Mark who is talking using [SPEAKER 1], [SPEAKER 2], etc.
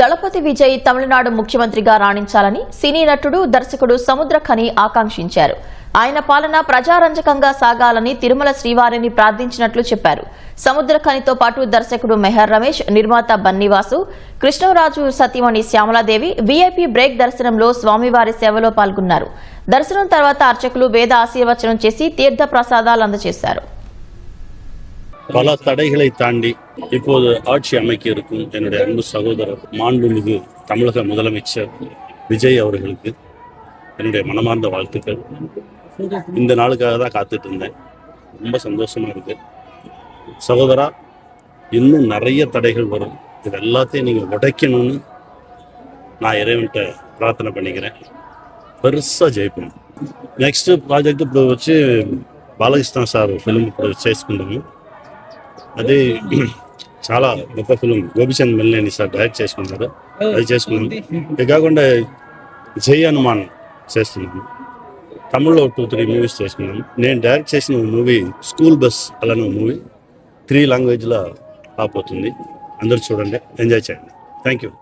[SPEAKER 1] దళపతి విజయ్ తమిళనాడు ముఖ్యమంత్రిగా రాణించాలని సినీ నటుడు దర్శకుడు సముద్రఖని ఆకాంక్షించారు. ఆయన పాలన ప్రజారంజకంగా సాగాలని తిరుమల శ్రీవారిని ప్రార్థించినట్లు చెప్పారు. సముద్రఖనితో పాటు దర్శకుడు మెహర్ రమేష్, నిర్మాత బన్నీవాసు, కృష్ణరాజు సతీమణి శ్యామలాదేవి వీఐపీ బ్రేక్ దర్శనంలో స్వామివారి సేవలో పాల్గొన్నారు. దర్శనం తర్వాత అర్చకులు వేద ఆశీర్వచనం చేసి తీర్థ ప్రసాదాలు అందజేశారు.
[SPEAKER 2] பல தடைகளை தாண்டி இப்போது ஆட்சி அமைக்க இருக்கும் என்னுடைய அன்பு சகோதரர் மாண்புமிகு தமிழக முதலமைச்சர் விஜய் அவர்களுக்கு என்னுடைய மனமார்ந்த வாழ்த்துக்கள். இந்த நாளுக்காக தான் காத்துட்டு இருந்தேன். ரொம்ப சந்தோஷமா இருக்கு. சகோதரா, இன்னும் நிறைய தடைகள் வரும். இது எல்லாத்தையும் நீங்கள் உடைக்கணும்னு நான் இறைவன்கிட்ட பிரார்த்தனை பண்ணிக்கிறேன். பெருசாக ஜெயிப்போம். నెక్స్ట్ ప్రాజెక్ట్ ఇప్పుడు వచ్చి బాలకృష్ణ సార్ ఫిల్మ్ ఇప్పుడు చేసుకుంటాము. అది చాలా గొప్ప ఫిలిం. గోపిచంద్ మెల్లేని సార్ డైరెక్ట్ చేసుకున్నారు. అది చేసుకున్నాము. ఇది కాకుండా జై హనుమాన్ చేస్తున్నాము. తమిళ్లో 2-3 మూవీస్ చేసుకున్నాము. నేను డైరెక్ట్ చేసిన మూవీ స్కూల్ బస్ అలానే మూవీ 3 లాంగ్వేజ్లో ఆపోతుంది. అందరూ చూడండి, ఎంజాయ్ చేయండి. Thank you.